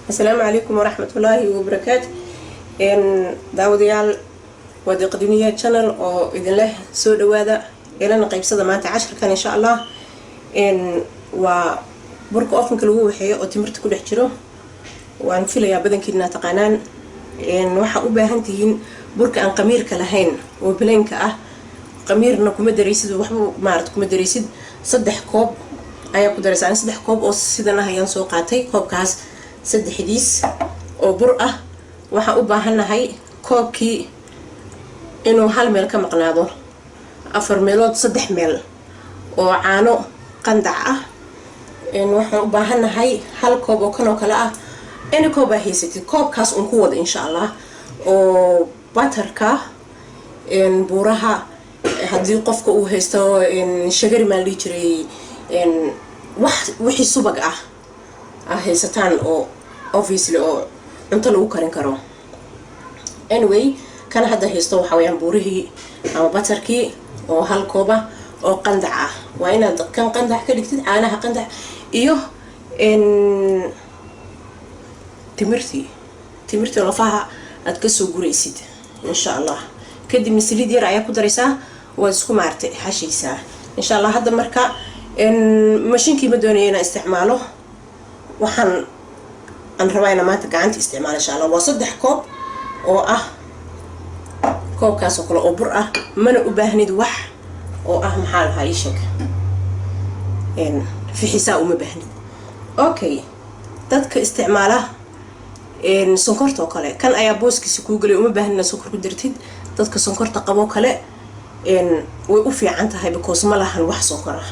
السلام عليكم ورحمة الله وبركاته. إن داوديال ودي قديمية channel أو إذن له سود وهذا إلى نقيب صدى مات 10 كان إن شاء الله إن وبرك أفن كل هو حياة أو تمرت كل حجره وأن في ليا بدن كنا تقانان إن وح أباهنتين برك أن قمير كلهين وبلينك قمير إنكم مدرسين وحبوا معرضكم مدرسين صدح كوب أيا كدرس عن صدح كوب أو سيدنا هيان سوقاتي كوب كاس صدح حديث أو برقة وح أباهنا هاي كوب كي إنه هالميل كم قناضو أفر ميلود صدح ميل وعانو قندعة إنه وح أباهنا هاي هال كوب وكانوا كلا إنه كوب هيستي كوب كاس أنقود إن شاء الله وباتركا إن بورها هدي قفك وهستو إن شجر مالي تري إن وحي سبق هستان أو obviously أو أنت لو كارين كرو anyway كان هذا هستو حويان بوره أو باتركي أو هالكوبة أو قندعة وأنا كان قندع كده كتير أنا هقندع إيوه إن تمرتي رفعها أتكسو جريسيد إن شاء الله كده مسلي دي رأيك درسها واسكو معرتي حشيسة إن شاء الله هذا مركا إن ماشين بدوني استعماله وحن أن ربعنا ما تقعنت استعمال إن شاء الله وصدح كوب أو كوب كاس وكله أو برقة من أباهني دوح أو محل هاي شك إن في حساب مبهني أوكي تذكر استعماله إن سكرته كله كان أيابوس كسكوجلي ومبهنا سكر قدرتيد تذكر سكرته قبو كله إن وقفي عنتها هاي بكوز ما لها الوح سكره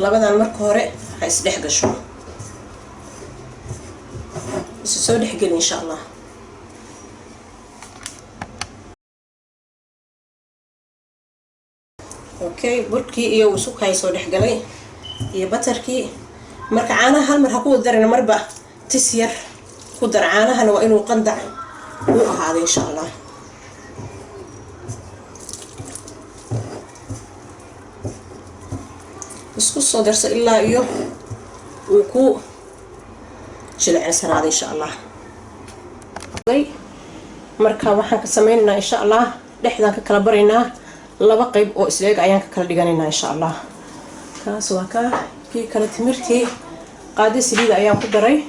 labadan marka hore ha isdhex gasho soo dhex gal insha Allah okay burkii iyo usukay soo dhex galay iyo batarkii marka caanaha hal mar ha ku darina marba tis yar ku dar caanahana waa inuu qandac u ahaado insha Allah isku soo darso ilaa iyo uu ku jilcsan in sha Allah marka waxaan ka sameeynaa insha Allah dhexdan ka kala bareynaa laba qayb oo isleeg ayaan ka kala dhiganeynaa insha Allah kaas waa ka kii kala timirtii qaadi saliid ayaan ku daray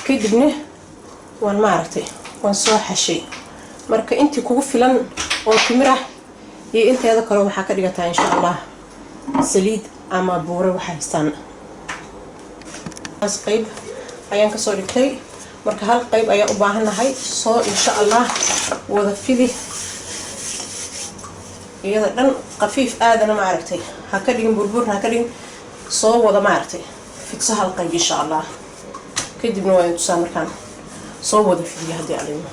kadibna waan maartay waan soo xashay marka intii kugu filan oo timira iyo inteeda kale waxa ka dhigataa insha Allah saliid ama buuro waxa haystaan as qayb ayaan ka soo dhigtay marka hal qayb ayaa u baahanahay soo insha Allah wada fidi iyada dhan qafiif aadana ma aragtay ha ka dhigin burbur ha ka dhigin soo wada ma aragtay fidsa hal qayb insha Allah kadibna waan tusaa markaan soo wada fidi hadii alimo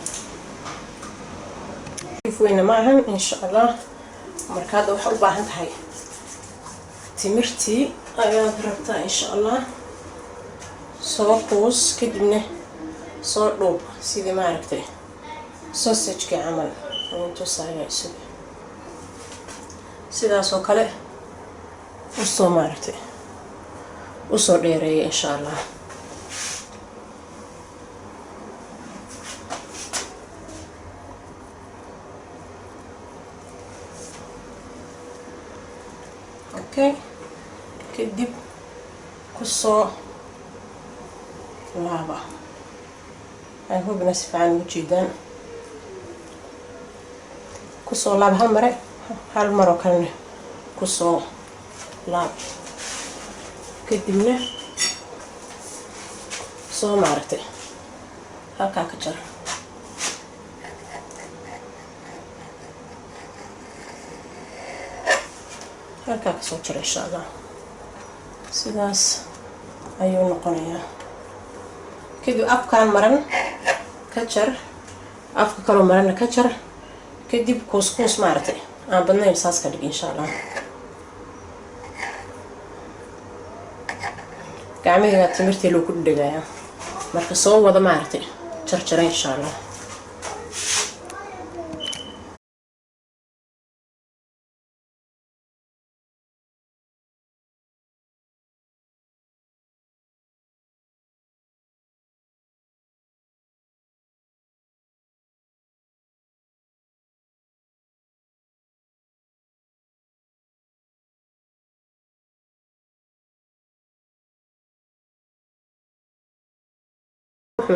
ifweena maahan insha Allah marka hada waxa u baahan tahay timirtii ayaan rabtaa insha Allah soo qoos kadibna soo dhoob sidii ma aragtay sausage camal inta saayayso sidaas oo kale u soo ma aragtay u soo dheereeyay insha Allah okay kadib ku soo laaba ay hubna si fiican u jeedaan ku soo laaba hal mar oo kale ku soo laab kadibna soo maartay halka ka jar halka ka soo jar insha Allah sidaas ayuu noqonayaa kadib afkaan maran ka jar afka kale maran ka jar kadib couscous maartay aan badnayn saas ka dhig insha Allah gacmahayga timirtii loo ku dhigaya marka soo wada maartay jarjara insha Allah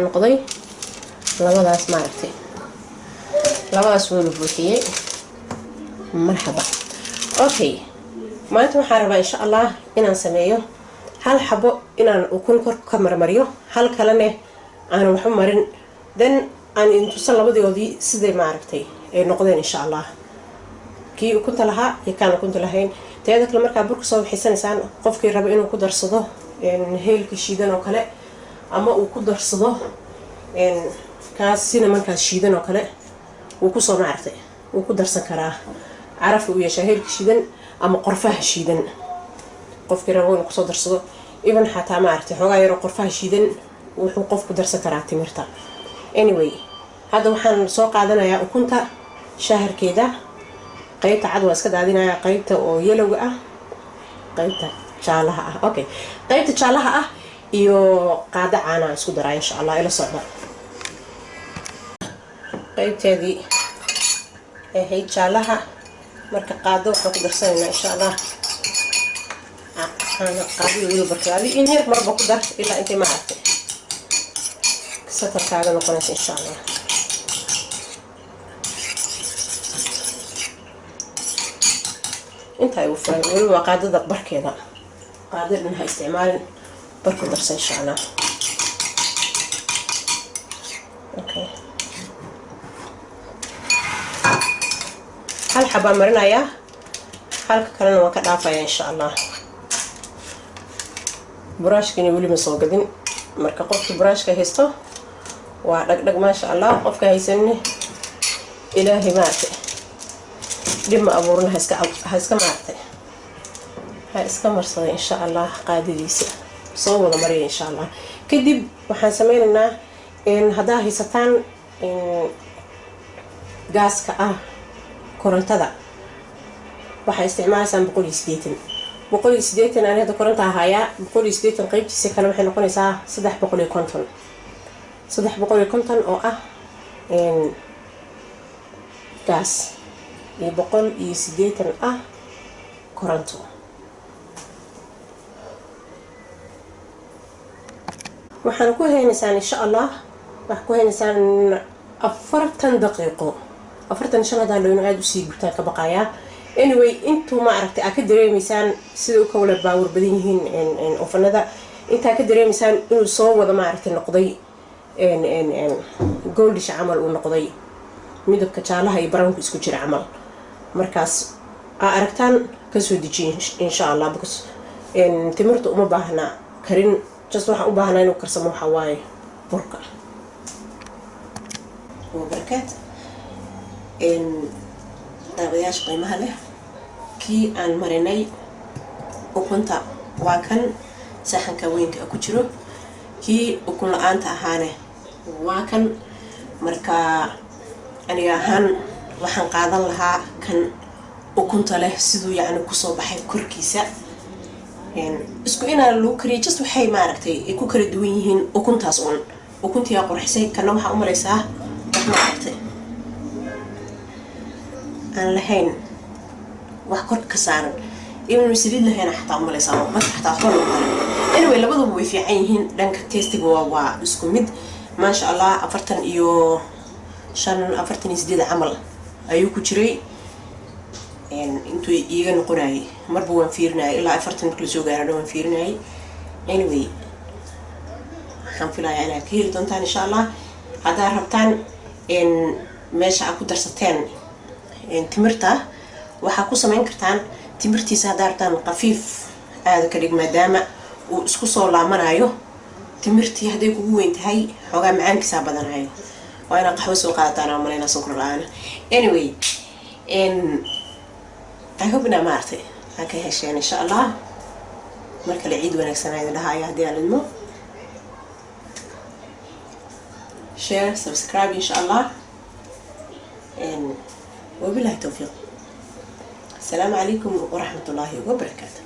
noqday labadaas maartay labadaas wuu buuxiyay marxaba okay maanta waxaan rabaa insha Allah inaan sameeyo hal xabo inaan ukun kor ka marmariyo hal kalena aan wax marin then aan intuusan labadoodii sidee maartay ay noqdeen insha Allah kii ukunta lahaa iyo kaan ukunta lahayn teeda kale marka burka soo wixisanaysaan qofkii raba inuu ku darsado heelka shiidan oo kale ama uu ku darsado kaas cinnamon-kaas shiidan oo kale uu ku soo maartay uu ku darsan karaa caraf uu yeeshaa heelka shiidan ama qorfaha shiidan qofkii rabo inuu ku soo darsado even xataa maartay xogaa yar qorfaha shiidan wuxuu qofku darsan karaa timirta anyway hadda waxaan soo qaadanayaa ukunta shaharkeeda qaybta cad waa iska daadinayaa qaybta oo yellow ah qaybta jaalaha ah okay qaybta jaalaha ah iyo qaada caana isku daraa insha Allah ila socda qaybteedii hay jaalaha marka qaado waxaan ku darsanaynaa insha Allah ana qaadiyo wili barkaali in heer marba ku dar ilaa intee ma aragtay safarkaaga noqonaysa insha Allah inta ay u faa'iido wali waa qaadada barkeeda qaadadan ha isticmaalin barku darsan insha Allah okay hal xaba marinaya halka kalena waan ka dhaafaya insha Allah buraashkani wali ma soo gadin marka qofkii buraashka haysto waa dhagdhag ma sha Allah qofka haysanne ilaahi maartay dhib ma abuurna ha iska maartay ha iska marsada insha Allah qaadadiisa soo wada mariyo insha Allah kadib waxaan sameynaynaa in hadaa haysataan gaaska ah korontada waxa isticmaalaysan 180 aan hada koronta haya 180 qaybtiisa kale waxay noqonaysaa 350 oo ah gaas iyo 180 ah koronto waxaan ku heynaysaan insha Allah wax ku heynaysaan 40 daqiiqo 45 hadaan loo aad u sii gurtaan ka baqayaa anyway intuu ma aragtay aad ka dareemaysaan sida uu ka wala baawar badan yihiin ofanada inta ka dareemaysaan inuu soo wada ma aragtay noqday goldish amal uu noqday midabka jaalaha iyo brownka isku jira amal markaas aragtaan ka soo dejiin insha Allah because timirtu uma baahna karin just waxa u baahnaa inuu karsamo waxa waaye burka وبركات دابياش قيمها له كي aan marinay ukunta waa kan saxanka weynka ku jiro kii ukun la'aanta ahaane waa kan marka aniga ahaan waxaan qaadan lahaa kan ukunta leh sidoo yaani ku soo baxay korkiisa isku inaan loo kariyo just waxay maaragtay ay ku kala duwan yihiin ukuntaas ukuntii qurxisay kana waxa u malaysaa maaragtay aan lahayn wax kor ka saaran inuu saliid lahayn xataa u malaysaa ma xataa xol anyway labaduba way fiican yihiin dhanka tastiga waa isku mid ma sha Allah 45 amal ayuu ku jiray intuu iiga noqonay marba waan fiirnay ilaa 40 markii soo gaaro waan fiirnay anyway waxaan filayaa inaad ka heli doontaan insha Allah hadaa rabtaan meesha aad ku darsateen timirta waxa ku sameyn kartaan timirtiisa hadaa rabtaan qafiif aad ka dhig maadaama uu isku soo laamanayo timirtii haday kugu weyn tahay xogaa macaankiisa badanayo waa inaad qaxwo soo qaadataan ama leena sonkor la'aan anyway I hope na maartay ka hesheen insha Allah marka la ciid wanaagsan ayaan dhahayaa haddii aan idmo. share subscribe insha allah وبالله التوفيق. السلام عليكم ورحمة الله وبركاته.